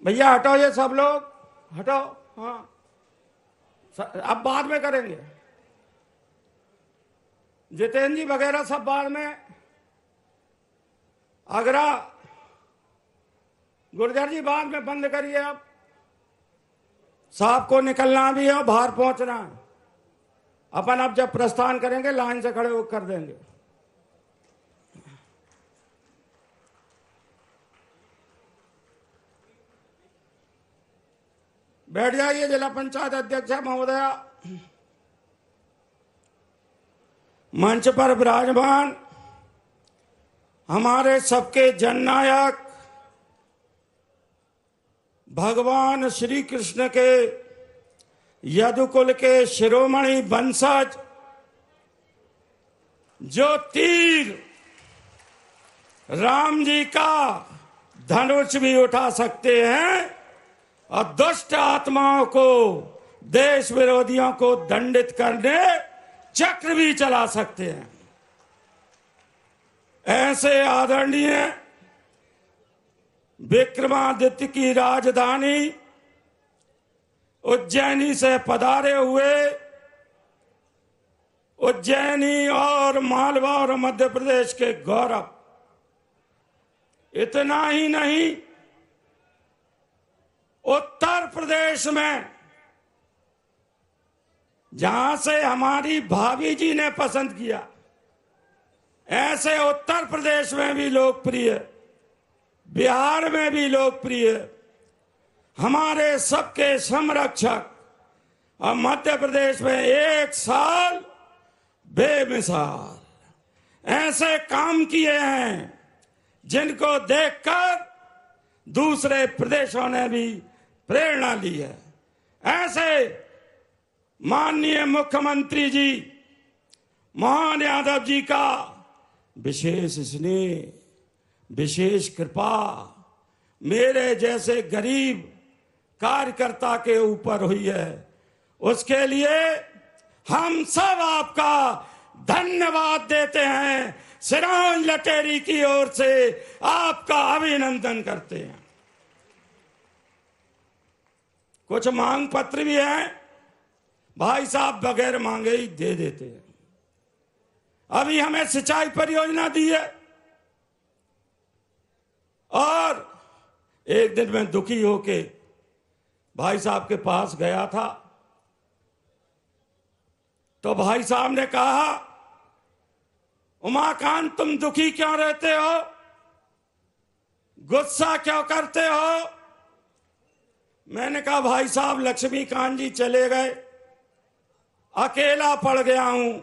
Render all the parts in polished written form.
भैया हटाओ, ये सब लोग हटाओ। हाँ, अब बाद में करेंगे। जितेंद्र जी वगैरह सब बाद में। आगरा, गुर्जर जी बाद में बंद करिए। अब साहब को निकलना भी है और बाहर पहुंचना है। अपन अब जब प्रस्थान करेंगे लाइन से खड़े होकर कर देंगे। बैठ जाइए जिला पंचायत अध्यक्ष महोदया। मंच पर विराजमान हमारे सबके जननायक भगवान श्री कृष्ण के यदुकुल के शिरोमणि वंशज, जो तीर राम जी का धनुष भी उठा सकते हैं और दुष्ट आत्माओं को, देश विरोधियों को दंडित करने चक्र भी चला सकते हैं। ऐसे आदरणीय विक्रमादित्य की राजधानी उज्जैनी से पधारे हुए उज्जैनी और मालवा और मध्य प्रदेश के गौरव, इतना ही नहीं, उत्तर प्रदेश में जहां से हमारी भाभी जी ने पसंद किया, ऐसे उत्तर प्रदेश में भी लोकप्रिय, बिहार में भी लोकप्रिय, हमारे सबके संरक्षक और मध्य प्रदेश में एक साल बेमिसाल ऐसे काम किए हैं जिनको देखकर दूसरे प्रदेशों ने भी प्रेरणा ली है। ऐसे माननीय मुख्यमंत्री जी मोहन यादव जी का विशेष स्नेह, विशेष कृपा मेरे जैसे गरीब कार्यकर्ता के ऊपर हुई है। उसके लिए हम सब आपका धन्यवाद देते हैं। सिरोंज लटेरी की ओर से आपका अभिनंदन करते हैं। कुछ मांग पत्र भी हैं, भाई साहब बगैर मांगे ही दे देते हैं। अभी हमें सिंचाई परियोजना दी है और एक दिन मैं दुखी होके भाई साहब के पास गया था, तो भाई साहब ने कहा, उमाकांत तुम दुखी क्यों रहते हो, गुस्सा क्यों करते हो? मैंने कहा भाई साहब लक्ष्मीकांत जी चले गए, अकेला पड़ गया हूं।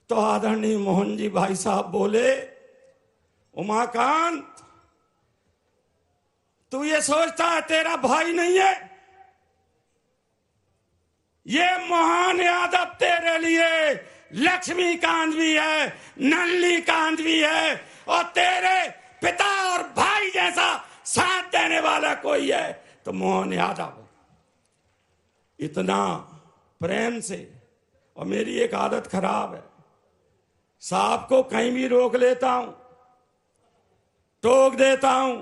तो आदरणीय मोहन जी भाई साहब बोले, उमाकांत तू ये सोचता है तेरा भाई नहीं है? ये मोहन यादव तेरे लिए लक्ष्मीकांत भी है, नलिनीकांत भी है, और तेरे पिता और भाई जैसा साथ देने वाला कोई है तो मोहन यादव। इतना प्रेम से, और मेरी एक आदत खराब है, साहब को कहीं भी रोक लेता हूं, टोक देता हूं।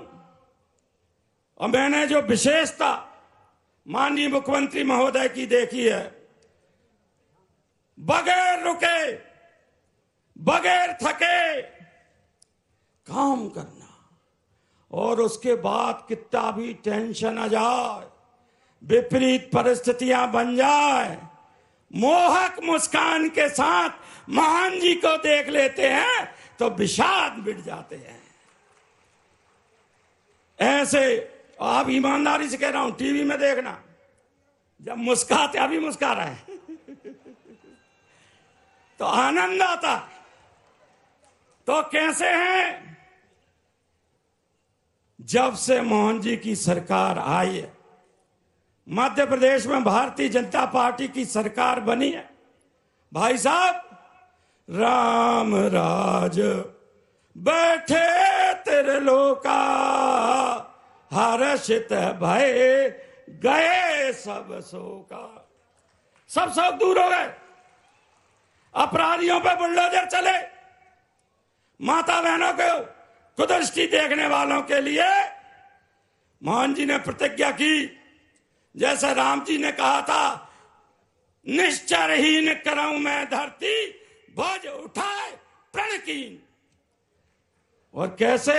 और मैंने जो विशेषता माननीय मुख्यमंत्री महोदय की देखी है, बगैर रुके, बगैर थके काम करना, और उसके बाद कितना भी टेंशन आ जाए, विपरीत परिस्थितियां बन जाए, मोहक मुस्कान के साथ मोहन जी को देख लेते हैं तो विषाद मिट जाते हैं। ऐसे आप ईमानदारी से कह रहा हूं, टीवी में देखना, जब मुस्काते, अभी मुस्का रहे हैं तो आनंद आता। तो कैसे हैं? जब से मोहन जी की सरकार आई है, मध्य प्रदेश में भारतीय जनता पार्टी की सरकार बनी है, भाई साहब राम राज बैठे तेरे लोका, हर्षित भय गए सब शोका। सब शौक दूर हो गए, अपराधियों पे बुलडोजर चले, माता बहनों को कुदृष्टि देखने वालों के लिए मोहन जी ने प्रतिज्ञा की, जैसे राम जी ने कहा था, निश्चरहीन करऊं मैं धरती, बोझ उठाए प्रण कीन। और कैसे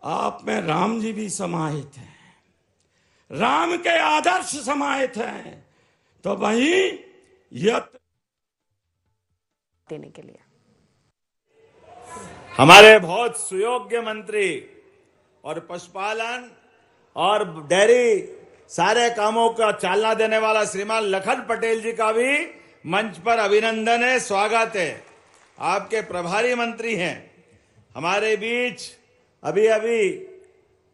आप में राम जी भी समाहित हैं, राम के आदर्श समाहित हैं, तो वहीं यत देने के लिए हमारे बहुत सुयोग्य मंत्री और पशुपालन और डेयरी सारे कामों का चालना देने वाला श्रीमान लखन पटेल जी का भी मंच पर अभिनंदन है, स्वागत है। आपके प्रभारी मंत्री हैं हमारे बीच। अभी अभी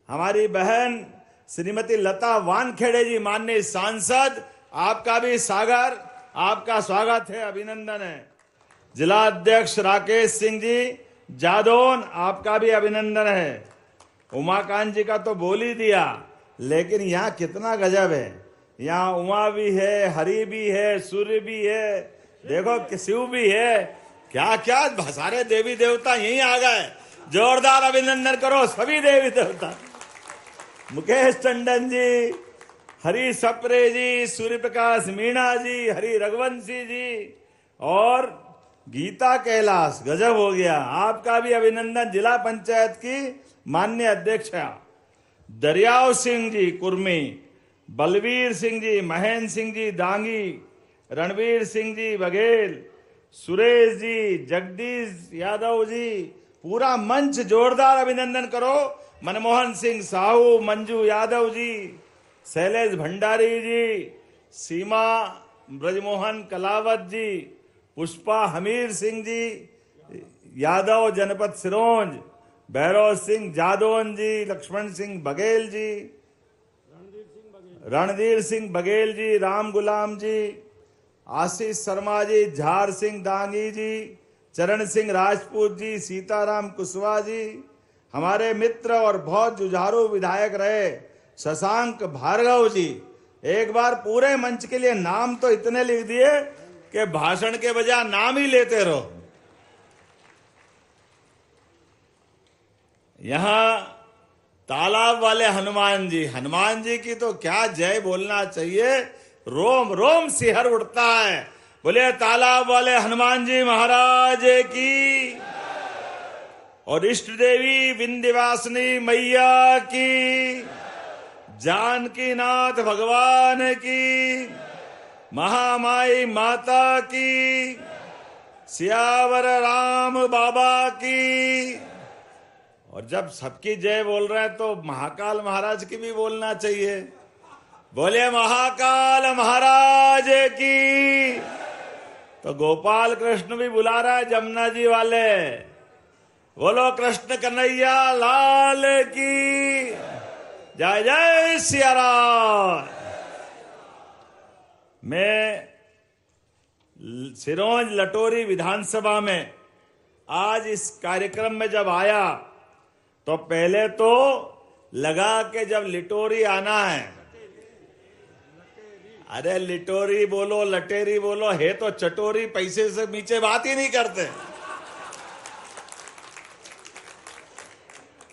हमारी बहन श्रीमती लता वानखेड़े जी, माननीय सांसद, आपका भी सागर, आपका स्वागत है, अभिनंदन है। जिला अध्यक्ष राकेश सिंह जी जादौन, आपका भी अभिनंदन है। उमाकांत जी का तो बोल ही दिया, लेकिन यहाँ कितना गजब है। यहाँ उमा भी है, हरि भी है, सूर्य भी है, देखो शिव भी है, क्या क्या सारे देवी देवता यहीं आ गए। जोरदार अभिनंदन करो सभी देवी देवता। मुकेश टंडन जी, हरि सप्रे जी, सूर्य प्रकाश मीणा जी, हरि रघुवंशी जी और गीता कैलाश, गजब हो गया। आपका भी अभिनंदन। जिला पंचायत की माननीय अध्यक्षा दरियाव सिंह जी कुर्मी, बलवीर सिंह जी, महेंद्र सिंह जी दांगी, रणवीर सिंह जी बघेल, सुरेश जी, जगदीश यादव जी, पूरा मंच जोरदार अभिनंदन करो। मनमोहन सिंह साहू, मंजू यादव जी, शैलेश भंडारी जी, सीमा ब्रजमोहन कलावत जी, पुष्पा हमीर सिंह जी यादव जनपद सिरोंज, भैरव सिंह जादौन जी, लक्ष्मण सिंह बघेल जी, रणधीर सिंह बघेल जी, राम गुलाम जी, आशीष शर्मा जी, झार सिंह दांगी जी, चरण सिंह राजपूत जी, सीताराम कुशवाहा जी, हमारे मित्र और बहुत जुझारू विधायक रहे शशांक भार्गव जी। एक बार पूरे मंच के लिए नाम तो इतने लिख दिए कि भाषण के बजाय नाम ही लेते रहो। यहां तालाब वाले हनुमान जी की तो क्या जय बोलना चाहिए, रोम रोम सिहर उठता है। बोले तालाब वाले हनुमान जी महाराज की, और इष्ट देवी विंध्यवासिनी मैया की, जानकी नाथ भगवान की, महामाई माता की, सियावर राम बाबा की। और जब सबकी जय बोल रहे हैं तो महाकाल महाराज की भी बोलना चाहिए। बोले महाकाल महाराज की। तो गोपाल कृष्ण भी बुला रहा है, जमुना जी वाले, बोलो कृष्ण कन्हैया लाल की जय जय सिया राम। मैं सिरोंज लटोरी विधानसभा में आज इस कार्यक्रम में जब आया तो पहले तो लगा के जब लिटोरी आना है, अरे लिटोरी बोलो लटेरी बोलो, है तो चटोरी, पैसे से नीचे बात ही नहीं करते।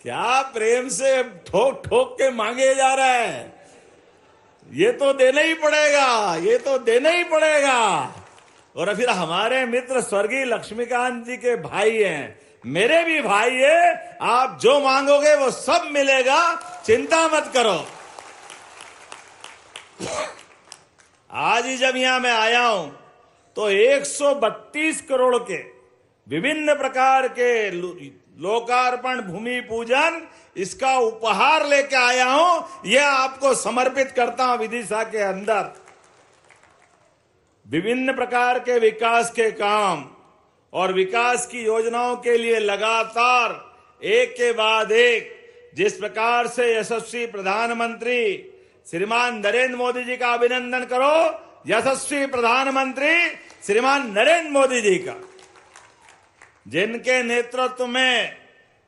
क्या प्रेम से ठोक ठोक के मांगे जा रहा है। ये तो देना ही पड़ेगा, ये तो देना ही पड़ेगा। और फिर हमारे मित्र स्वर्गीय लक्ष्मीकांत जी के भाई हैं, मेरे भी भाई है। आप जो मांगोगे वो सब मिलेगा, चिंता मत करो। आज ही जब यहां मैं आया हूं तो 132 करोड़ के विभिन्न प्रकार के लोकार्पण, भूमि पूजन, इसका उपहार लेके आया हूं। यह आपको समर्पित करता हूं। विदिशा के अंदर विभिन्न प्रकार के विकास के काम और विकास की योजनाओं के लिए लगातार एक के बाद एक जिस प्रकार से यशस्वी प्रधानमंत्री श्रीमान नरेंद्र मोदी जी का अभिनंदन करो। यशस्वी प्रधानमंत्री श्रीमान नरेंद्र मोदी जी का, जिनके नेतृत्व में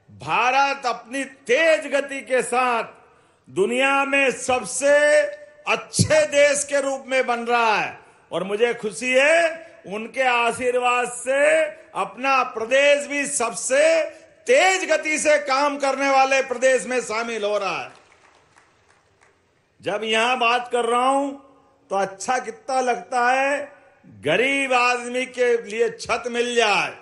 भारत अपनी तेज गति के साथ दुनिया में सबसे अच्छे देश के रूप में बन रहा है। और मुझे खुशी है उनके आशीर्वाद से अपना प्रदेश भी सबसे तेज गति से काम करने वाले प्रदेश में शामिल हो रहा है। जब यहां बात कर रहा हूं तो अच्छा कितना लगता है, गरीब आदमी के लिए छत मिल जाए।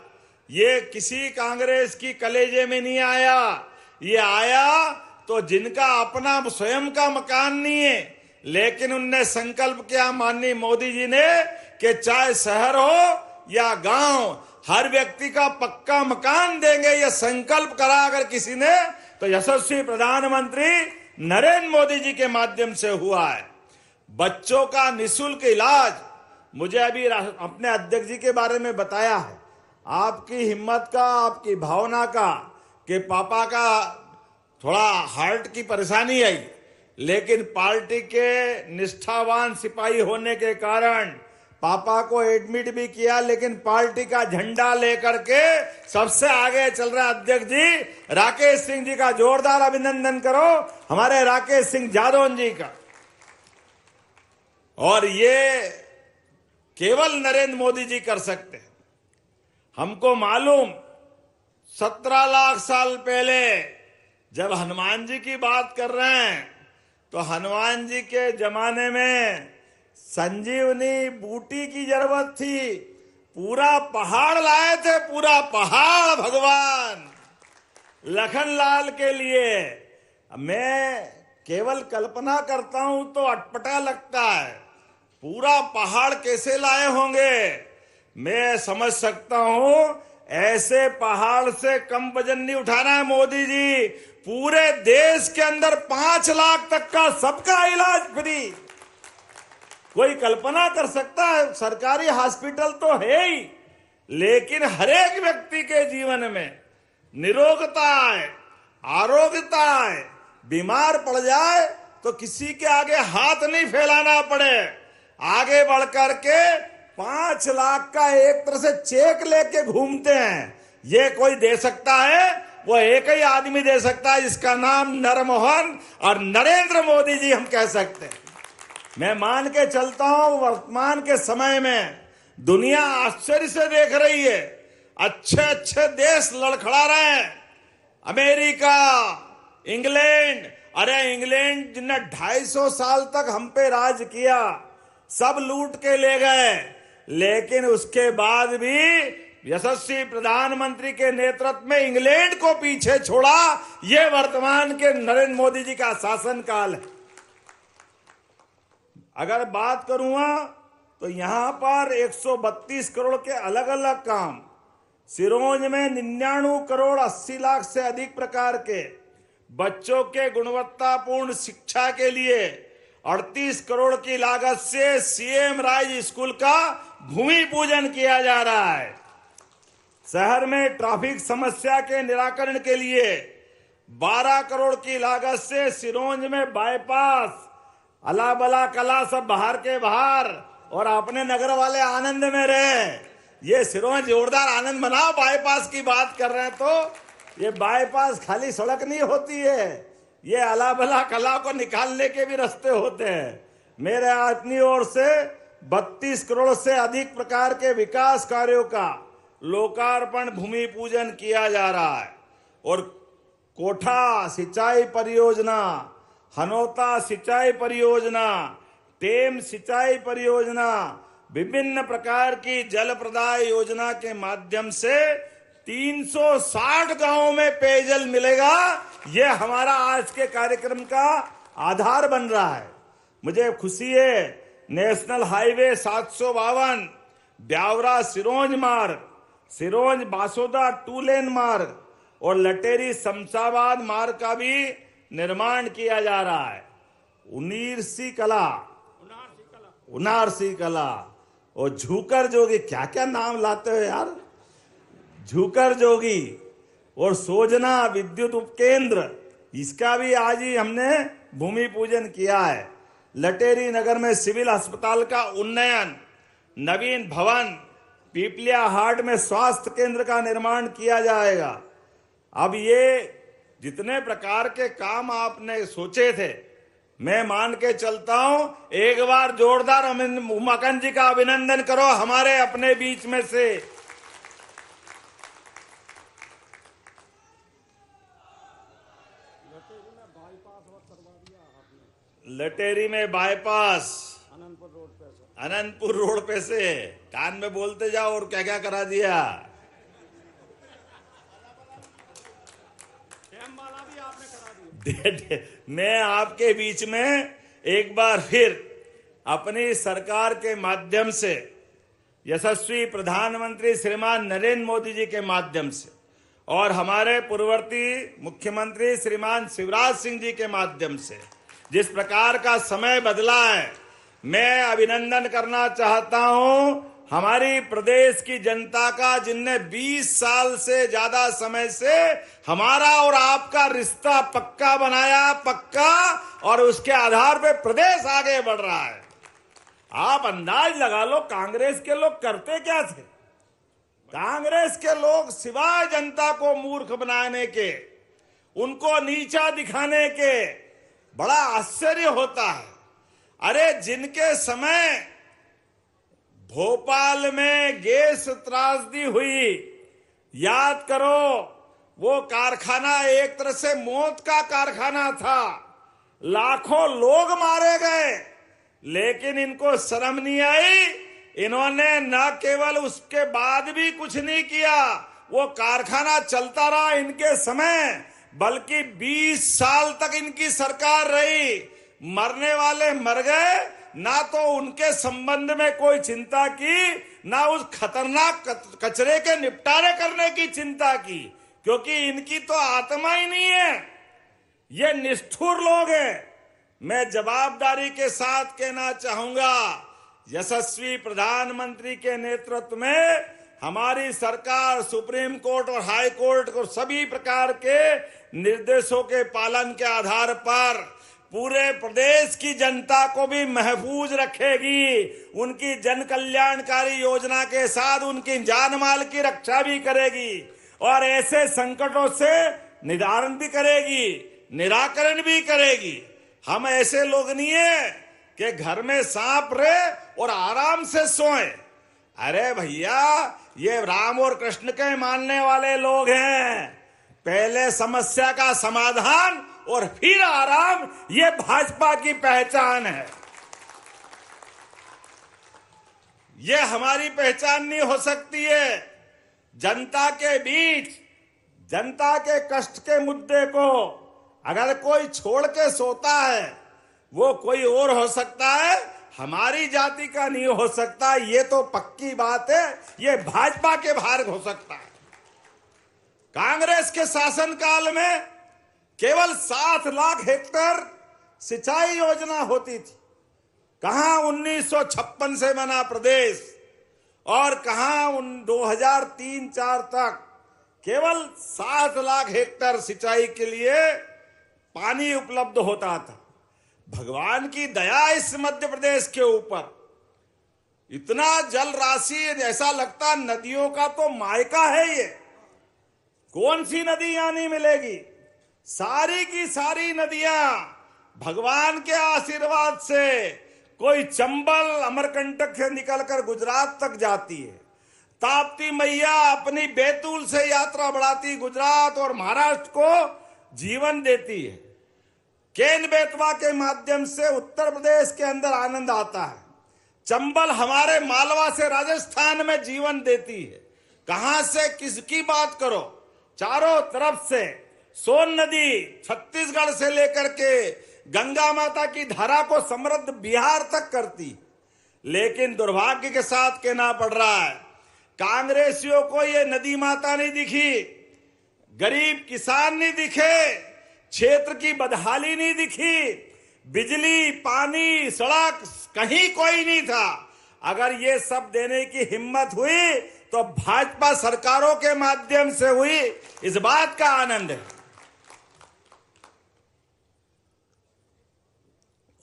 ये किसी कांग्रेस की कलेजे में नहीं आया, ये आया तो जिनका अपना स्वयं का मकान नहीं है, लेकिन उनने संकल्प किया माननीय मोदी जी ने कि चाहे शहर हो या गांव, हर व्यक्ति का पक्का मकान देंगे। ये संकल्प करा अगर किसी ने तो यशस्वी प्रधानमंत्री नरेंद्र मोदी जी के माध्यम से हुआ है। बच्चों का निःशुल्क इलाज, मुझे अभी अपने अध्यक्ष जी के बारे में बताया है, आपकी हिम्मत का, आपकी भावना का, कि पापा का थोड़ा हार्ट की परेशानी आई, लेकिन पार्टी के निष्ठावान सिपाही होने के कारण पापा को एडमिट भी किया, लेकिन पार्टी का झंडा लेकर के सबसे आगे चल रहा अध्यक्ष जी राकेश सिंह जी का जोरदार अभिनंदन करो, हमारे राकेश सिंह जादौन जी का। और ये केवल नरेंद्र मोदी जी कर सकते हैं। हमको मालूम 17 लाख साल पहले जब हनुमान जी की बात कर रहे हैं तो हनुमान जी के जमाने में संजीवनी बूटी की जरूरत थी, पूरा पहाड़ लाए थे, पूरा पहाड़ भगवान लखनलाल के लिए। मैं केवल कल्पना करता हूं तो अटपटा लगता है, पूरा पहाड़ कैसे लाए होंगे। मैं समझ सकता हूं ऐसे पहाड़ से कम वजन नहीं उठाना है मोदी जी। पूरे देश के अंदर 5 लाख तक का सबका इलाज फ्री। कोई कल्पना कर सकता है, सरकारी हॉस्पिटल तो है ही, लेकिन हर एक व्यक्ति के जीवन में निरोगता है, आरोग्यता है। बीमार पड़ जाए तो किसी के आगे हाथ नहीं फैलाना पड़े, आगे बढ़कर के 5 लाख का एक तरह से चेक लेके घूमते हैं। ये कोई दे सकता है, वो एक ही आदमी दे सकता है, जिसका नाम नरमोहन और नरेंद्र मोदी जी हम कह सकते हैं। मैं मान के चलता हूं वर्तमान के समय में दुनिया आश्चर्य से देख रही है, अच्छे अच्छे देश लड़खड़ा रहे हैं। अमेरिका, इंग्लैंड, अरे इंग्लैंड जिन्हें 250 साल तक हम पे राज किया, सब लूट के ले गए, लेकिन उसके बाद भी यशस्वी प्रधानमंत्री के नेतृत्व में इंग्लैंड को पीछे छोड़ा। ये वर्तमान के नरेंद्र मोदी जी का शासनकाल है। अगर बात करूंगा तो यहां पर 132 करोड़ के अलग अलग काम, सिरोंज में 99 करोड़ 80 लाख से अधिक प्रकार के बच्चों के गुणवत्तापूर्ण शिक्षा के लिए 38 करोड़ की लागत से सीएम राइज स्कूल का भूमि पूजन किया जा रहा है। शहर में ट्रैफिक समस्या के निराकरण के लिए 12 करोड़ की लागत से सिरोंज में बाईपास, अला बला कला सब बाहर के बाहर, और अपने नगर वाले आनंद में रहे। ये सिरोंज जोरदार आनंद मनाओ। बाईपास की बात कर रहे हैं तो ये बाईपास खाली सड़क नहीं होती है, ये अला बला कला को निकालने के भी रास्ते होते हैं। मेरे अपनी ओर से 32 करोड़ से अधिक प्रकार के विकास कार्यों का लोकार्पण, भूमि पूजन किया जा रहा है। और कोठा सिंचाई परियोजना, हनोता सिंचाई परियोजना, टेम सिंचाई परियोजना, विभिन्न प्रकार की जल प्रदाय योजना के माध्यम से 360 गांवों में पेयजल मिलेगा। यह हमारा आज के कार्यक्रम का आधार बन रहा है। मुझे खुशी है, नेशनल हाईवे 752 ब्यावरा सिरोंज मार्ग, सिरोंज बासोदा 2 लेन मार्ग और लटेरी शमशाबाद मार्ग का भी निर्माण किया जा रहा है। उनारसी कला और झूकर जोगी, क्या क्या नाम लाते हो यार, झूकर जोगी और सोजना विद्युत उपकेंद्र, इसका भी आज ही हमने भूमि पूजन किया है। लटेरी नगर में सिविल अस्पताल का उन्नयन, नवीन भवन, पीपलिया हाट में स्वास्थ्य केंद्र का निर्माण किया जाएगा। अब ये जितने प्रकार के काम आपने सोचे थे, मैं मान के चलता हूं, एक बार जोरदार उमाकांत जी का अभिनंदन करो हमारे अपने बीच में से। लटेरी में बाईपास अनंतपुर रोड पे से कान में बोलते जाओ और क्या क्या करा दिया। मैं आपके बीच में एक बार फिर अपनी सरकार के माध्यम से, यशस्वी प्रधानमंत्री श्रीमान नरेंद्र मोदी जी के माध्यम से और हमारे पूर्ववर्ती मुख्यमंत्री श्रीमान शिवराज सिंह जी के माध्यम से जिस प्रकार का समय बदला है, मैं अभिनंदन करना चाहता हूं हमारी प्रदेश की जनता का, जिनने 20 साल से ज्यादा समय से हमारा और आपका रिश्ता पक्का बनाया, पक्का, और उसके आधार पे प्रदेश आगे बढ़ रहा है। आप अंदाज लगा लो कांग्रेस के लोग करते क्या थे। कांग्रेस के लोग सिवाय जनता को मूर्ख बनाने के, उनको नीचा दिखाने के, बड़ा आश्चर्य होता है। अरे जिनके समय भोपाल में गैस त्रासदी हुई, याद करो, वो कारखाना एक तरह से मौत का कारखाना था, लाखों लोग मारे गए, लेकिन इनको शर्म नहीं आई। इन्होंने न केवल उसके बाद भी कुछ नहीं किया, वो कारखाना चलता रहा इनके समय, बल्कि 20 साल तक इनकी सरकार रही। मरने वाले मर गए, ना तो उनके संबंध में कोई चिंता की, ना उस खतरनाक कचरे के निपटारे करने की चिंता की, क्योंकि इनकी तो आत्मा ही नहीं है। ये निष्ठुर लोग हैं। मैं जवाबदारी के साथ कहना चाहूंगा, यशस्वी प्रधानमंत्री के नेतृत्व में हमारी सरकार सुप्रीम कोर्ट और हाई कोर्ट को सभी प्रकार के निर्देशों के पालन के आधार पर पूरे प्रदेश की जनता को भी महफूज रखेगी, उनकी जन कल्याणकारी योजना के साथ उनकी जान माल की रक्षा भी करेगी और ऐसे संकटों से निदान भी करेगी, निराकरण भी करेगी। हम ऐसे लोग नहीं है कि घर में सांप रहे और आराम से सोएं। अरे भैया, ये राम और कृष्ण के मानने वाले लोग हैं। पहले समस्या का समाधान और फिर आराम, ये भाजपा की पहचान है। ये हमारी पहचान नहीं हो सकती है। जनता के बीच जनता के कष्ट के मुद्दे को अगर कोई छोड़ के सोता है, वो कोई और हो सकता है, हमारी जाति का नहीं हो सकता। ये तो पक्की बात है, ये भाजपा के भार हो सकता है। कांग्रेस के शासनकाल में केवल 7 लाख हेक्टेयर सिंचाई योजना होती थी। कहां 1956 से बना प्रदेश और कहां 2003-4 तक केवल 7 लाख हेक्टेयर सिंचाई के लिए पानी उपलब्ध होता था। भगवान की दया इस मध्य प्रदेश के ऊपर, इतना जल राशि, ऐसा लगता नदियों का तो मायका है ये। कौन सी नदी यहां नहीं मिलेगी? सारी की सारी नदियां भगवान के आशीर्वाद से, कोई चंबल अमरकंटक से निकलकर गुजरात तक जाती है। ताप्ती मैया अपनी बैतूल से यात्रा बढ़ाती गुजरात और महाराष्ट्र को जीवन देती है। केन बेतवा के माध्यम से उत्तर प्रदेश के अंदर आनंद आता है। चंबल हमारे मालवा से राजस्थान में जीवन देती है। कहां से किसकी बात करो, चारों तरफ से सोन नदी छत्तीसगढ़ से लेकर के गंगा माता की धारा को समृद्ध बिहार तक करती। लेकिन दुर्भाग्य के साथ कहना पड़ रहा है, कांग्रेसियों को ये नदी माता नहीं दिखी, गरीब किसान नहीं दिखे, क्षेत्र की बदहाली नहीं दिखी, बिजली, पानी, सड़क कहीं कोई नहीं था। अगर ये सब देने की हिम्मत हुई तो भाजपा सरकारों के माध्यम से हुई, इस बात का आनंद है।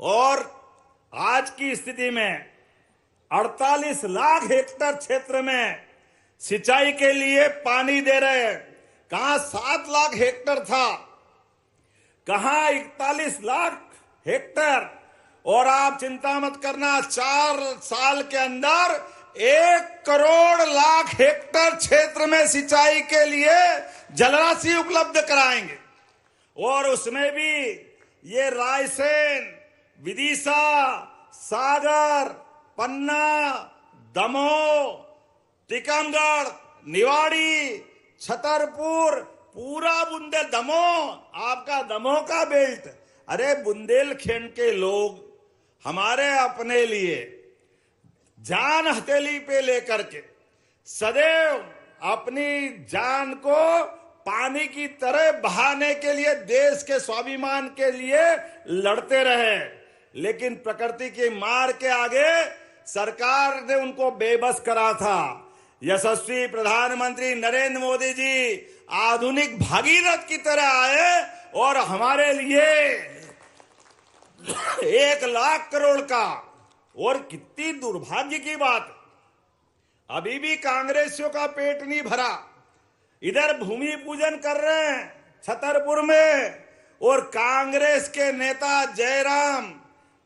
और आज की स्थिति में 48 लाख हेक्टेयर क्षेत्र में सिंचाई के लिए पानी दे रहे हैं। कहां 7 लाख हेक्टेयर था, कहां 41 लाख हेक्टेयर। और आप चिंता मत करना, 4 साल के अंदर 1 करोड़ लाख हेक्टेयर क्षेत्र में सिंचाई के लिए जलराशि उपलब्ध कराएंगे। और उसमें भी ये रायसेन, विदिशा, सागर, पन्ना, दमोह, टीकमगढ़, निवाड़ी, छतरपुर, पूरा दमोह, आपका दमोह का बेल्ट। अरे बुंदेलखंड के लोग हमारे अपने लिए जान हथेली पे लेकर के सदैव अपनी जान को पानी की तरह बहाने के लिए, देश के स्वाभिमान के लिए लड़ते रहे, लेकिन प्रकृति की मार के आगे सरकार ने उनको बेबस करा था। यशस्वी प्रधानमंत्री नरेंद्र मोदी जी आधुनिक भागीरथ की तरह आए और हमारे लिए 1 लाख करोड़ का, और कितनी दुर्भाग्य की बात, अभी भी कांग्रेसियों का पेट नहीं भरा। इधर भूमि पूजन कर रहे हैं छतरपुर में, और कांग्रेस के नेता जयराम,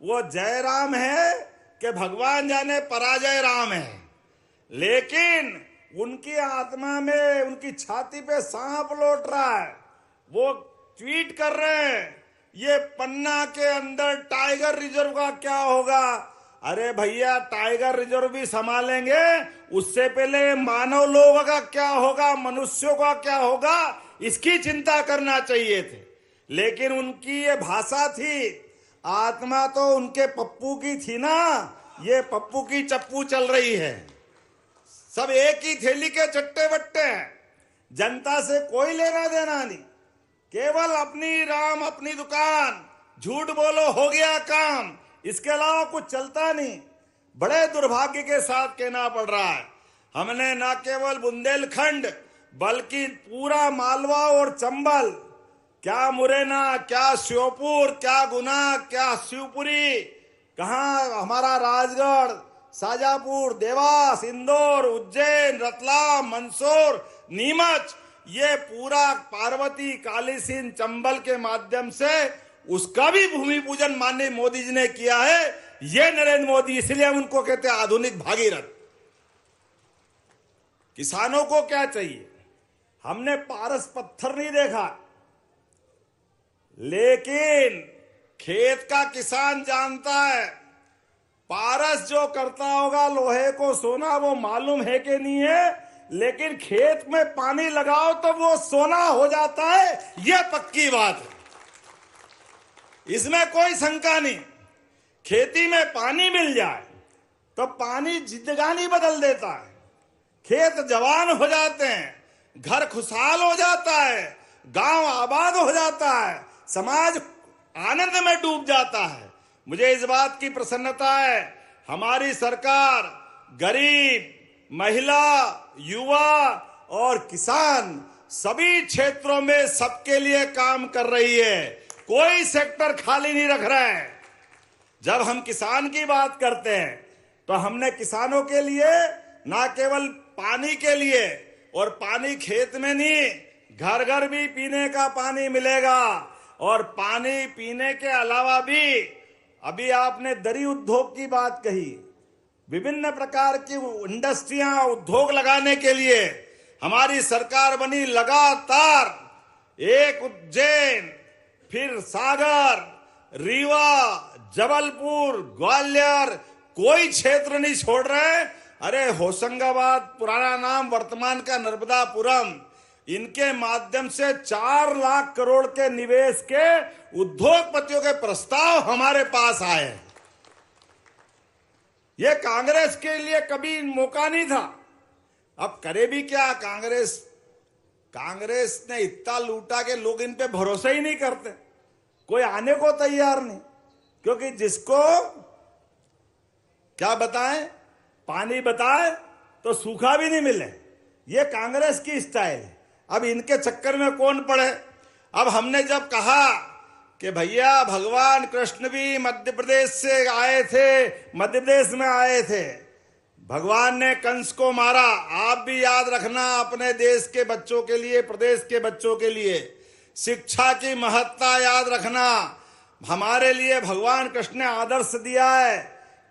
वो जयराम है कि भगवान जाने पराजय राम है, लेकिन उनकी आत्मा में, उनकी छाती पे सांप लौट रहा है। वो ट्वीट कर रहे हैं ये पन्ना के अंदर टाइगर रिजर्व का क्या होगा। अरे भैया, टाइगर रिजर्व भी संभालेंगे, उससे पहले मानव लोगों का क्या होगा, मनुष्यों का क्या होगा, इसकी चिंता करना चाहिए थे। लेकिन उनकी ये भाषा थी, आत्मा तो उनके पप्पू की थी ना, ये पप्पू की चप्पू चल रही है। सब एक ही थैली के चट्टे बट्टे हैं, जनता से कोई लेना देना नहीं, केवल अपनी राम अपनी दुकान, झूठ बोलो हो गया काम, इसके अलावा कुछ चलता नहीं। बड़े दुर्भाग्य के साथ कहना पड़ रहा है, हमने न केवल बुंदेलखंड बल्कि पूरा मालवा और चंबल, क्या मुरैना, क्या श्योपुर, क्या गुना, क्या शिवपुरी, कहाँ हमारा राजगढ़, शाजापुर, देवास, इंदौर, उज्जैन, रतलाम, मंदसौर, नीमच, ये पूरा पार्वती, कालीसिंध, चंबल के माध्यम से उसका भी भूमि पूजन माननीय मोदी जी ने किया है। ये नरेंद्र मोदी, इसलिए हम उनको कहते हैं आधुनिक भागीरथ। किसानों को क्या चाहिए, हमने पारस पत्थर नहीं देखा, लेकिन खेत का किसान जानता है पारस जो करता होगा लोहे को सोना, वो मालूम है कि नहीं है, लेकिन खेत में पानी लगाओ तो वो सोना हो जाता है, यह पक्की बात है, इसमें कोई शंका नहीं। खेती में पानी मिल जाए तो पानी जिंदगानी बदल देता है, खेत जवान हो जाते हैं, घर खुशहाल हो जाता है, गांव आबाद हो जाता है, समाज आनंद में डूब जाता है। मुझे इस बात की प्रसन्नता है, हमारी सरकार गरीब, महिला, युवा और किसान सभी क्षेत्रों में सबके लिए काम कर रही है, कोई सेक्टर खाली नहीं रख रहा है। जब हम किसान की बात करते हैं तो हमने किसानों के लिए ना केवल पानी के लिए, और पानी खेत में नहीं, घर घर भी पीने का पानी मिलेगा, और पानी पीने के अलावा भी, अभी आपने दरी उद्योग की बात कही, विभिन्न प्रकार की इंडस्ट्रियां, उद्योग लगाने के लिए हमारी सरकार बनी लगातार। एक उज्जैन, फिर सागर, रीवा, जबलपुर, ग्वालियर, कोई क्षेत्र नहीं छोड़ रहे। अरे होशंगाबाद, पुराना नाम वर्तमान का नर्मदापुरम, इनके माध्यम से 4 लाख करोड़ के निवेश के उद्योगपतियों के प्रस्ताव हमारे पास आए। ये कांग्रेस के लिए कभी मौका नहीं था। अब करे भी क्या कांग्रेस ने इतना लूटा कि लोग इन पे भरोसा ही नहीं करते, कोई आने को तैयार नहीं, क्योंकि जिसको क्या बताएं, पानी बताए तो सूखा भी नहीं मिले, ये कांग्रेस की स्टाइल है। अब इनके चक्कर में कौन पड़े। अब हमने जब कहा कि भैया भगवान कृष्ण भी मध्य प्रदेश से आए थे, मध्य प्रदेश में आए थे, भगवान ने कंस को मारा, आप भी याद रखना अपने देश के बच्चों के लिए, प्रदेश के बच्चों के लिए शिक्षा की महत्ता याद रखना। हमारे लिए भगवान कृष्ण ने आदर्श दिया है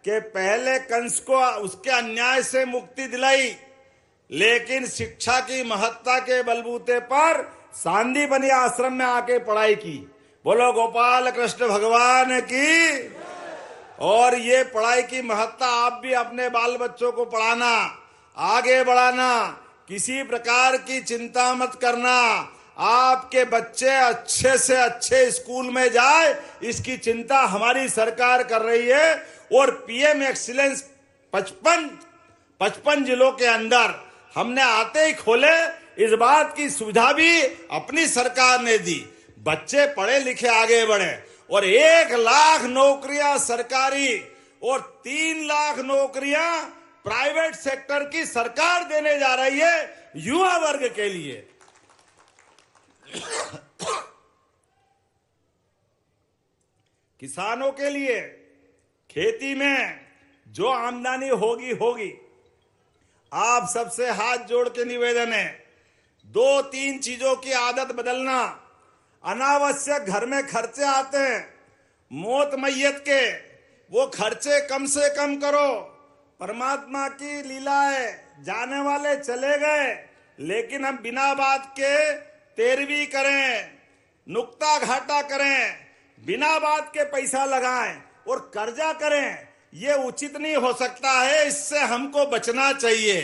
कि पहले कंस को उसके अन्याय से मुक्ति दिलाई, लेकिन शिक्षा की महत्ता के बलबूते पर सांदीपनी आश्रम में आके पढ़ाई की। बोलो गोपाल कृष्ण भगवान की। और ये पढ़ाई की महत्ता आप भी अपने बाल बच्चों को पढ़ाना, आगे बढ़ाना, किसी प्रकार की चिंता मत करना। आपके बच्चे अच्छे से अच्छे स्कूल में जाए, इसकी चिंता हमारी सरकार कर रही है। और पीएम एक्सीलेंस 55 जिलों के अंदर हमने आते ही खोले। इस बात की सुविधा भी अपनी सरकार ने दी, बच्चे पढ़े लिखे आगे बढ़े। और 1 लाख नौकरियां सरकारी और 3 लाख नौकरियां प्राइवेट सेक्टर की सरकार देने जा रही है युवा वर्ग के लिए। किसानों के लिए खेती में जो आमदनी होगी। आप सबसे हाथ जोड़ के निवेदन है, 2-3 चीजों की आदत बदलना। अनावश्यक घर में खर्चे आते हैं, मौत मैयत के, वो खर्चे कम से कम करो। परमात्मा की लीला है, जाने वाले चले गए, लेकिन हम बिना बात के तेरवी करें, नुक्ता घाटा करें, बिना बात के पैसा लगाएं और कर्जा करें, ये उचित नहीं हो सकता है। इससे हमको बचना चाहिए।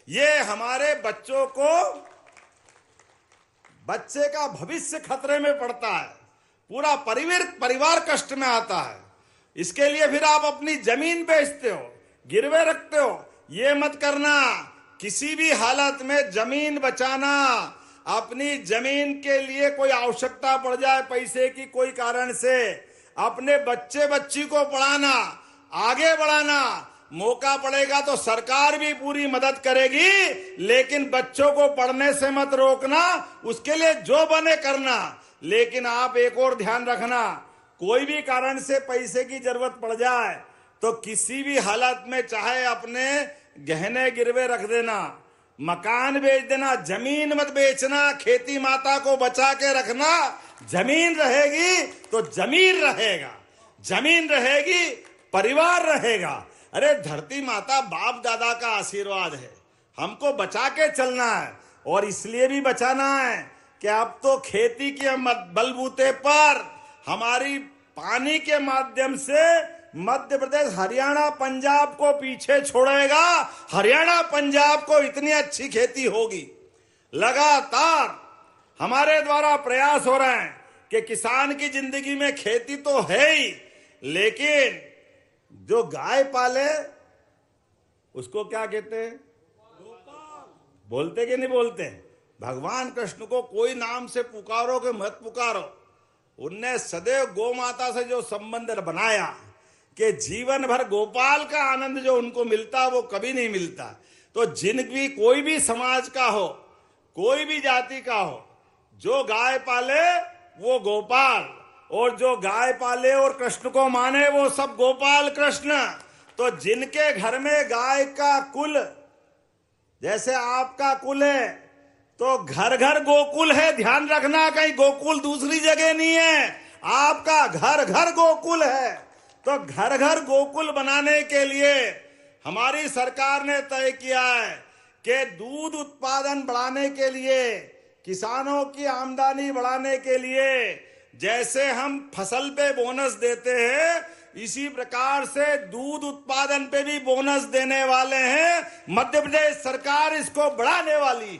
ये हमारे बच्चों को, बच्चे का भविष्य खतरे में पड़ता है, पूरा परिवार कष्ट में आता है। इसके लिए फिर आप अपनी जमीन बेचते हो, गिरवे रखते हो। ये मत करना। किसी भी हालत में जमीन बचाना। अपनी जमीन के लिए कोई आवश्यकता पड़ जाए पैसे की कोई कारण से, अपने बच्चे बच्ची को पढ़ाना, आगे बढ़ाना। मौका पड़ेगा तो सरकार भी पूरी मदद करेगी, लेकिन बच्चों को पढ़ने से मत रोकना। उसके लिए जो बने करना। लेकिन आप एक और ध्यान रखना, कोई भी कारण से पैसे की जरूरत पड़ जाए तो किसी भी हालत में चाहे अपने गहने गिरवे रख देना, मकान बेच देना, जमीन मत बेचना। खेती माता को बचा के रखना। जमीन रहेगी तो जमीन रहेगा, जमीन रहेगी परिवार रहेगा। अरे धरती माता बाप दादा का आशीर्वाद है, हमको बचा के चलना है। और इसलिए भी बचाना है कि अब तो खेती के बलबूते पर हमारी पानी के माध्यम से मध्य प्रदेश हरियाणा पंजाब को पीछे छोड़ेगा। हरियाणा पंजाब को इतनी अच्छी खेती होगी। लगातार हमारे द्वारा प्रयास हो रहे हैं कि किसान की जिंदगी में खेती तो है ही, लेकिन जो गाय पाले उसको क्या कहते हैं? बोलते कि नहीं बोलते? भगवान कृष्ण को कोई नाम से पुकारो कि मत पुकारो। उनने सदैव गौ माता से जो संबंध बनाया कि जीवन भर गोपाल का आनंद जो उनको मिलता वो कभी नहीं मिलता। तो जिन भी कोई भी समाज का हो, कोई भी जाति का हो, जो गाय पाले वो गोपाल, और जो गाय पाले और कृष्ण को माने वो सब गोपाल कृष्ण। तो जिनके घर में गाय का कुल, जैसे आपका कुल है, तो घर घर गोकुल है। ध्यान रखना, कहीं गोकुल दूसरी जगह नहीं है, आपका घर घर गोकुल है। तो घर घर गोकुल बनाने के लिए हमारी सरकार ने तय किया है कि दूध उत्पादन बढ़ाने के लिए, किसानों की आमदनी बढ़ाने के लिए, जैसे हम फसल पे बोनस देते हैं, इसी प्रकार से दूध उत्पादन पे भी बोनस देने वाले हैं। मध्य प्रदेश सरकार इसको बढ़ाने वाली।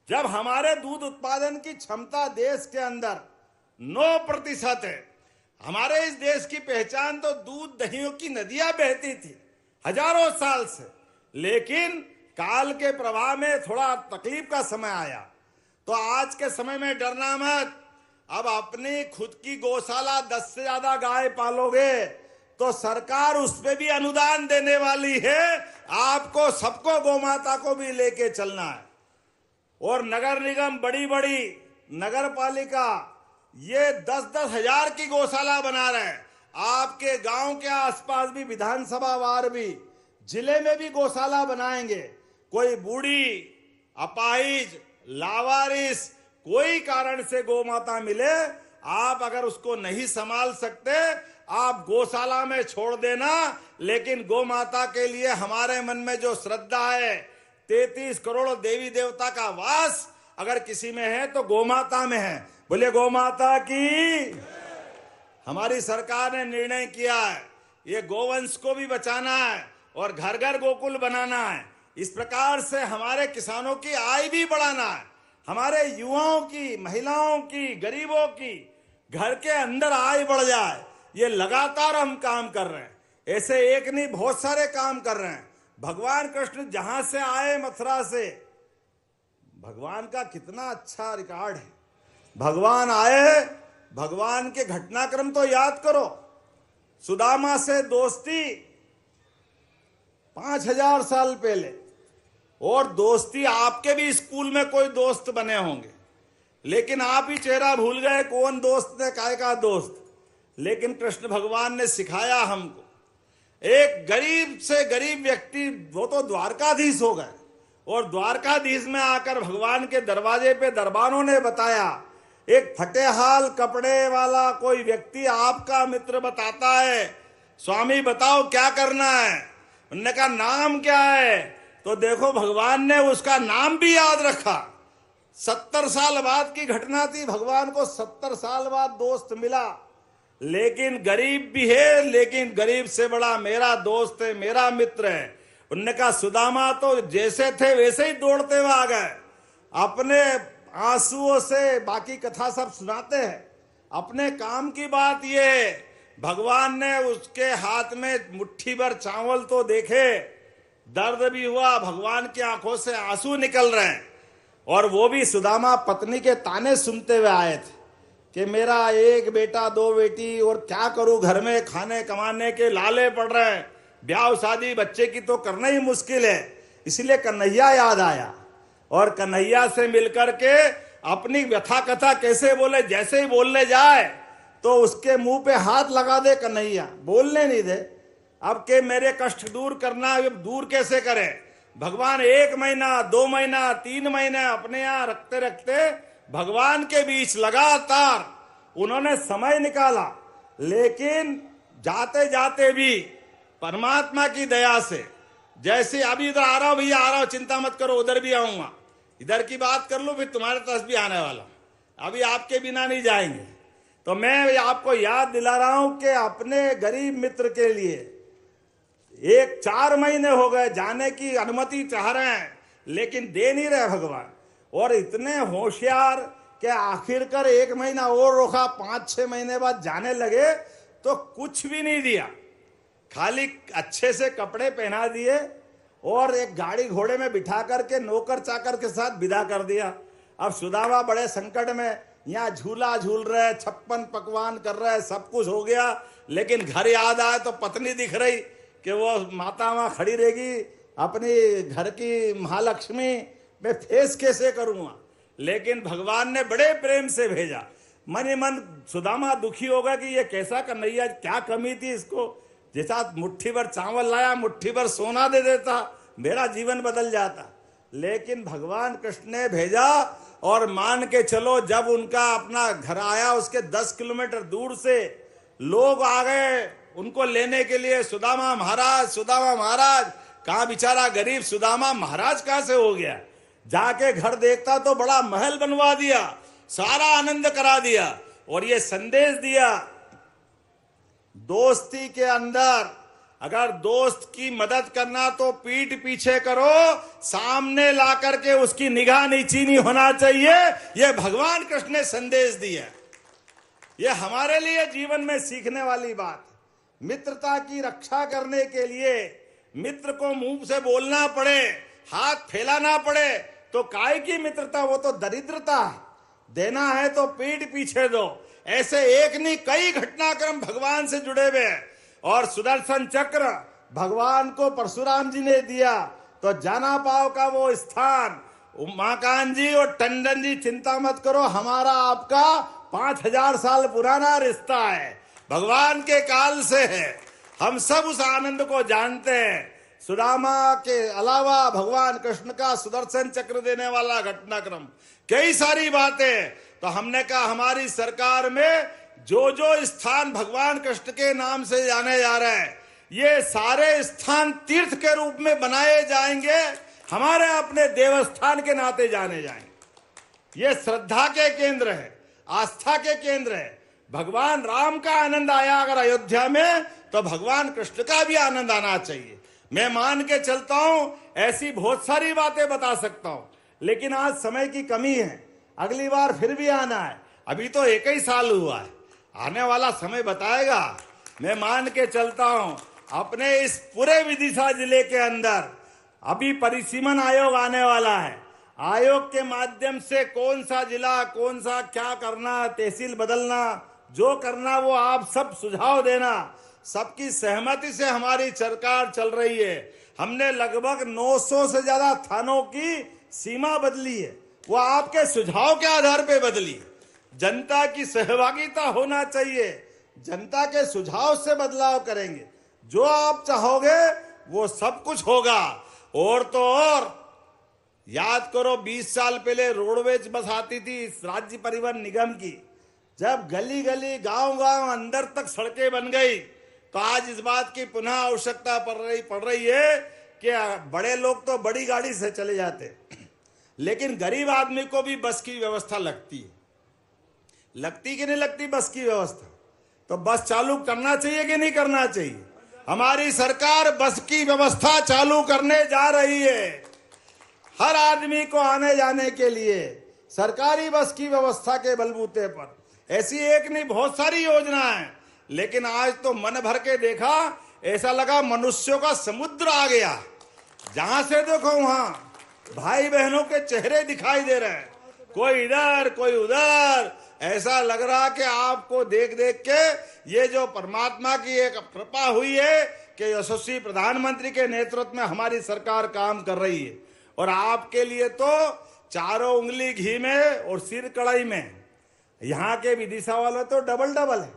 जब हमारे दूध उत्पादन की क्षमता देश के अंदर 9% है। हमारे इस देश की पहचान तो दूध दहियों की नदियां बहती थी हजारों साल से, लेकिन काल के प्रवाह में थोड़ा तकलीफ का समय आया। तो आज के समय में डरना मत। अब अपनी खुद की गौशाला 10 से ज्यादा गाय पालोगे तो सरकार उस पे भी अनुदान देने वाली है। आपको सबको गौ माता को भी लेके चलना है। और नगर निगम, बड़ी बड़ी नगर पालिका ये 10-10 हजार की गौशाला बना रहे हैं। आपके गांव के आसपास भी, विधानसभा वार भी, जिले में भी गौशाला बनाएंगे। कोई बूढ़ी, अपाहिज, लावारिस कोई कारण से गौ माता मिले, आप अगर उसको नहीं संभाल सकते, आप गौशाला में छोड़ देना। लेकिन गौ माता के लिए हमारे मन में जो श्रद्धा है, 33 करोड़ देवी देवता का वास, अगर किसी में है तो गोमाता में है। बोले गोमाता की। हमारी सरकार ने निर्णय किया है ये गोवंश को भी बचाना है और घर घर गोकुल बनाना है। इस प्रकार से हमारे किसानों की आय भी बढ़ाना है, हमारे युवाओं की, महिलाओं की, गरीबों की घर के अंदर आय बढ़ जाए। ये लगातार हम काम कर रहे हैं, ऐसे एक नहीं बहुत सारे काम कर रहे हैं। भगवान कृष्ण जहां से आए मथुरा से, भगवान का कितना अच्छा रिकॉर्ड है। भगवान आए, भगवान के घटनाक्रम तो याद करो। सुदामा से दोस्ती 5000 साल पहले, और दोस्ती आपके भी स्कूल में कोई दोस्त बने होंगे, लेकिन आप ही चेहरा भूल गए कौन दोस्त है, काय का दोस्त। लेकिन कृष्ण भगवान ने सिखाया हमको। एक गरीब से गरीब व्यक्ति, वो तो द्वारकाधीश हो गए, और द्वारकाधीश में आकर भगवान के दरवाजे पे दरबारों ने बताया, एक फटेहाल कपड़े वाला कोई व्यक्ति आपका मित्र बताता है, स्वामी बताओ क्या करना है। उन्होंने कहा नाम क्या है, तो देखो भगवान ने उसका नाम भी याद रखा। 70 साल बाद की घटना थी, भगवान को 70 साल बाद दोस्त मिला, लेकिन गरीब भी है, लेकिन गरीब से बड़ा मेरा दोस्त है, मेरा मित्र है। उन्होंने कहा सुदामा तो जैसे थे वैसे ही दौड़ते हुए आ गए, अपने आंसुओं से बाकी कथा सब सुनाते हैं। अपने काम की बात ये है, भगवान ने उसके हाथ में मुट्ठी भर चावल तो देखे, दर्द भी हुआ, भगवान की आंखों से आंसू निकल रहे हैं। और वो भी सुदामा पत्नी के ताने सुनते हुए आए थे कि मेरा एक बेटा 2 बेटी, और क्या करूं, घर में खाने कमाने के लाले पड़ रहे हैं, ब्याह शादी बच्चे की तो करना ही मुश्किल है। इसलिए कन्हैया याद आया, और कन्हैया से मिलकर के अपनी व्यथा कथा कैसे बोले, जैसे ही बोलने जाए तो उसके मुंह पे हाथ लगा दे कन्हैया, बोलने नहीं दे। अब के मेरे कष्ट दूर करना, दूर कैसे करे। भगवान 1 महीना, 2 महीना, 3 महीने अपने यहां रखते रखते भगवान के बीच लगातार उन्होंने समय निकाला। लेकिन जाते जाते भी परमात्मा की दया से, जैसे अभी इधर आ रहा हूं भैया, आ रहा हूं, चिंता मत करो, उधर भी आऊंगा, इधर की बात कर लो, फिर तुम्हारे पास भी आने वाला, अभी आपके बिना नहीं जाएंगे। तो मैं आपको याद दिला रहा हूं कि अपने गरीब मित्र के लिए 4 महीने हो गए, जाने की अनुमति चाह रहे हैं, लेकिन दे नहीं रहे भगवान। और इतने होशियार कि आखिरकार 1 महीना और रोका, 5-6 महीने बाद जाने लगे तो कुछ भी नहीं दिया, खाली अच्छे से कपड़े पहना दिए और एक गाड़ी घोड़े में बिठा करके नौकर चाकर के साथ विदा कर दिया। अब सुदामा बड़े संकट में, यहाँ झूला झूल रहे, 56 पकवान कर रहे, सब कुछ हो गया, लेकिन घर याद आए तो पत्नी दिख रही कि वो माता वहां खड़ी रहेगी, अपनी घर की महालक्ष्मी, मैं फेस कैसे करूंगा। लेकिन भगवान ने बड़े प्रेम से भेजा। मन ही मन सुदामा दुखी होगा कि ये कैसा कन्हैया, क्या कमी थी इसको, जैसा मुट्ठी भर चावल लाया, मुट्ठी भर सोना दे देता, मेरा जीवन बदल जाता। लेकिन भगवान कृष्ण ने भेजा, और मान के चलो जब उनका अपना घर आया, उसके 10 किलोमीटर दूर से लोग आ गए उनको लेने के लिए। सुदामा महाराज, सुदामा महाराज, कहाँ बेचारा गरीब सुदामा महाराज कहाँ से हो गया। जाके घर देखता तो बड़ा महल बनवा दिया, सारा आनंद करा दिया, और ये संदेश दिया, दोस्ती के अंदर अगर दोस्त की मदद करना तो पीठ पीछे करो, सामने ला करके उसकी निगाह नीची नहीं होना चाहिए। यह भगवान कृष्ण ने संदेश दिया। यह हमारे लिए जीवन में सीखने वाली बात। मित्रता की रक्षा करने के लिए मित्र को मुंह से बोलना पड़े, हाथ फैलाना पड़े, तो काय की मित्रता, वो तो दरिद्रता है। देना है तो पीठ पीछे दो। ऐसे एक नहीं कई घटनाक्रम भगवान से जुड़े हुए हैं। और सुदर्शन चक्र भगवान को परशुराम जी ने दिया, तो जाना पाव का वो स्थान, उमाकांत जी और टंडन जी चिंता मत करो, हमारा आपका 5000 साल पुराना रिश्ता है, भगवान के काल से है। हम सब उस आनंद को जानते हैं। सुदामा के अलावा भगवान कृष्ण का सुदर्शन चक्र देने वाला घटनाक्रम, कई सारी बातें। तो हमने कहा हमारी सरकार में जो जो स्थान भगवान कृष्ण के नाम से जाने जा रहे हैं, ये सारे स्थान तीर्थ के रूप में बनाए जाएंगे, हमारे अपने देवस्थान के नाते जाने जाएंगे। ये श्रद्धा के केंद्र है, आस्था के केंद्र है। भगवान राम का आनंद आया अगर अयोध्या में, तो भगवान कृष्ण का भी आनंद आना चाहिए। मैं मान के चलता हूं, ऐसी बहुत सारी बातें बता सकता हूं, लेकिन आज समय की कमी है। अगली बार फिर भी आना है। अभी तो 1 ही साल हुआ है, आने वाला समय बताएगा। मैं मान के चलता हूं, अपने इस पूरे विदिशा जिले के अंदर अभी परिसीमन आयोग आने वाला है। आयोग के माध्यम से कौन सा जिला, कौन सा क्या करना, तहसील बदलना, जो करना वो आप सब सुझाव देना। सबकी सहमति से हमारी सरकार चल रही है। हमने लगभग 900 से ज्यादा थानों की सीमा बदली है, वो आपके सुझाव के आधार पे बदली। जनता की सहभागिता होना चाहिए, जनता के सुझाव से बदलाव करेंगे। जो आप चाहोगे वो सब कुछ होगा। और तो और याद करो, 20 साल पहले रोडवेज बस आती थी राज्य परिवहन निगम की। जब गली गली, गांव गांव, अंदर तक सड़कें बन गई, तो आज इस बात की पुनः आवश्यकता पड़ रही है कि बड़े लोग तो बड़ी गाड़ी से चले जाते, लेकिन गरीब आदमी को भी बस की व्यवस्था लगती है। लगती कि नहीं लगती बस की व्यवस्था? तो बस चालू करना चाहिए कि नहीं करना चाहिए? हमारी सरकार बस की व्यवस्था चालू करने जा रही है। हर आदमी को आने जाने के लिए सरकारी बस की व्यवस्था के बलबूते पर, ऐसी एक नहीं बहुत सारी योजना है। लेकिन आज तो मन भर के देखा, ऐसा लगा मनुष्यों का समुद्र आ गया। जहां से देखो वहां भाई बहनों के चेहरे दिखाई दे रहे हैं, कोई इधर कोई उधर। ऐसा लग रहा कि आपको देख देख के ये जो परमात्मा की एक कृपा हुई है कि यशस्वी प्रधानमंत्री के नेतृत्व में हमारी सरकार काम कर रही है। और आपके लिए तो चारों उंगली घी में और सिर कढ़ाई में। यहाँ के विदिशा वालों तो डबल डबल है।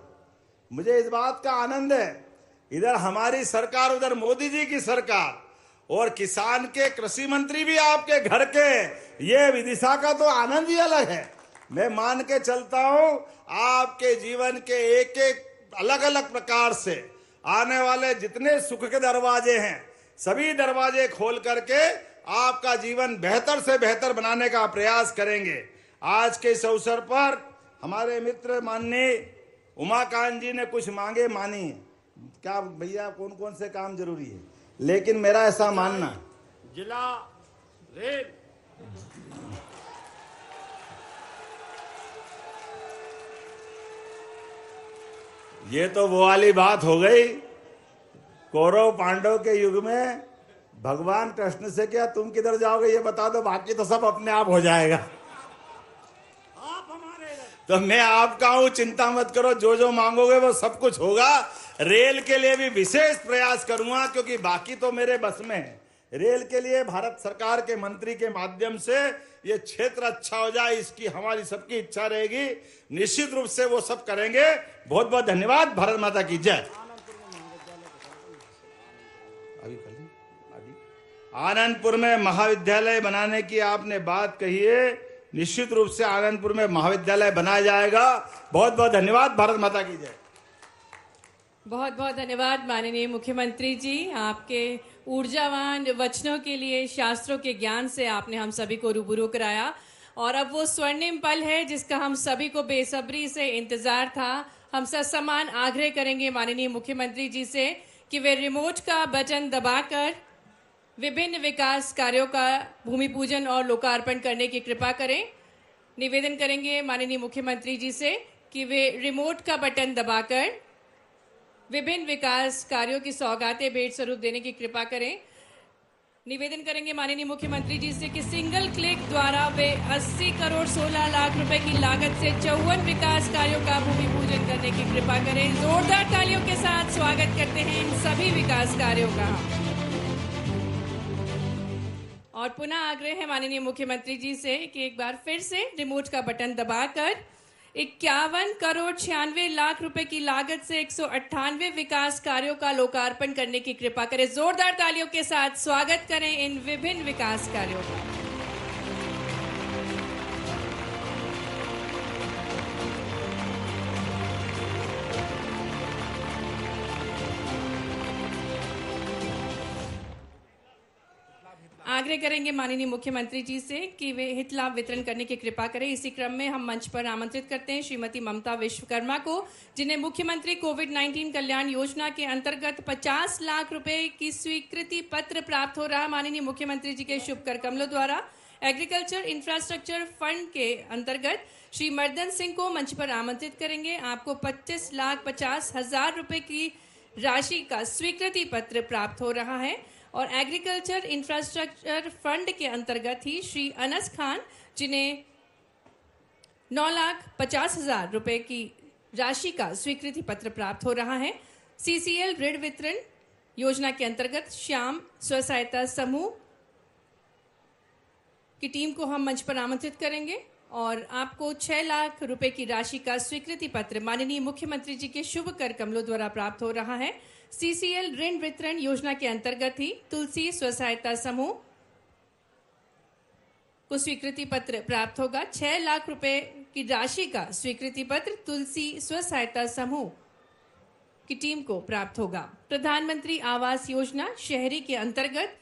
मुझे इस बात का आनंद है, इधर हमारी सरकार, उधर मोदी जी की सरकार, और किसान के कृषि मंत्री भी आपके घर के। ये विदिशा का तो आनंद ही अलग है। मैं मान के चलता हूं, आपके जीवन के एक एक अलग अलग प्रकार से आने वाले जितने सुख के दरवाजे हैं, सभी दरवाजे खोल करके आपका जीवन बेहतर से बेहतर बनाने का प्रयास करेंगे। आज के इस अवसर पर हमारे मित्र माननीय उमाकांत जी ने कुछ मांगे मानी। क्या भैया, कौन कौन से काम जरूरी है? लेकिन मेरा ऐसा मानना, जिला रेल, ये तो वो वाली बात हो गई, कौरव पांडव के युग में भगवान कृष्ण से क्या तुम किधर जाओगे ये बता दो, बाकी तो सब अपने आप हो जाएगा। आप हमारे तो मैं आपका हूं, चिंता मत करो, जो जो मांगोगे वो सब कुछ होगा। रेल के लिए भी विशेष प्रयास करूंगा, क्योंकि बाकी तो मेरे बस में है। रेल के लिए भारत सरकार के मंत्री के माध्यम से ये क्षेत्र अच्छा हो जाए, इसकी हमारी सबकी इच्छा रहेगी। निश्चित रूप से वो सब करेंगे। बहुत बहुत धन्यवाद। भारत माता की जय। आनंदपुर में महाविद्यालय बनाने की आपने बात कही है, निश्चित रूप से आनंदपुर में महाविद्यालय बनाया जाएगा। बहुत बहुत धन्यवाद। भारत माता की जय। बहुत बहुत धन्यवाद माननीय मुख्यमंत्री जी, आपके ऊर्जावान वचनों के लिए, शास्त्रों के ज्ञान से आपने हम सभी को रूबरू कराया। और अब वो स्वर्णिम पल है जिसका हम सभी को बेसब्री से इंतजार था। हम समान आग्रह करेंगे माननीय मुख्यमंत्री जी से कि वे रिमोट का बटन दबाकर विभिन्न विकास कार्यों का भूमि पूजन और लोकार्पण करने की कृपा करें। निवेदन करेंगे माननीय मुख्यमंत्री जी से कि वे रिमोट का बटन दबाकर विभिन्न विकास कार्यों की सौगातें भेंट स्वरूप देने की कृपा करें। निवेदन करेंगे माननीय मुख्यमंत्री जी से कि सिंगल क्लिक द्वारा वे 80 करोड़ 16 लाख रुपए की लागत से 54 विकास कार्यों का भूमि पूजन करने की कृपा करें। जोरदार तालियों के साथ स्वागत करते हैं इन सभी विकास कार्यों का। और पुनः आग्रह है माननीय मुख्यमंत्री जी से कि एक बार फिर से रिमोट का बटन दबाकर 51 करोड़ 96 लाख रुपए की लागत से 198 विकास कार्यों का लोकार्पण करने की कृपा करें। जोरदार तालियों के साथ स्वागत करें इन विभिन्न विकास कार्यों का। आगे आग्रह करेंगे माननीय मुख्यमंत्री जी से कि वे हित लाभ वितरण करने की कृपा करें। इसी क्रम में हम मंच पर आमंत्रित करते हैं श्रीमती ममता विश्वकर्मा को, जिन्हें मुख्यमंत्री कोविड-19 कल्याण योजना के अंतर्गत 50 लाख रुपए की स्वीकृति पत्र प्राप्त हो रहा। माननीय मुख्यमंत्री जी के शुभ कर कमलों द्वारा एग्रीकल्चर इंफ्रास्ट्रक्चर फंड के अंतर्गत श्री मर्दन सिंह को मंच पर आमंत्रित करेंगे। आपको 25,50,000 रुपए की राशि का स्वीकृति पत्र प्राप्त हो रहा है और एग्रीकल्चर इंफ्रास्ट्रक्चर फंड के अंतर्गत ही श्री अनस खान, जिन्हें 9,50,000 रुपए की राशि का स्वीकृति पत्र प्राप्त हो रहा है। सीसीएल ऋण वितरण योजना के अंतर्गत श्याम स्व सहायता समूह की टीम को हम मंच पर आमंत्रित करेंगे और आपको 6 लाख रुपए की राशि का स्वीकृति पत्र माननीय मुख्यमंत्री जी के शुभ कर कमलों द्वारा प्राप्त हो रहा है। सीसीएल ऋण वितरण योजना के अंतर्गत ही तुलसी स्व सहायता समूह को स्वीकृति पत्र प्राप्त होगा। 6 लाख रुपए की राशि का स्वीकृति पत्र तुलसी स्व सहायता समूह की टीम को प्राप्त होगा। प्रधानमंत्री आवास योजना शहरी के अंतर्गत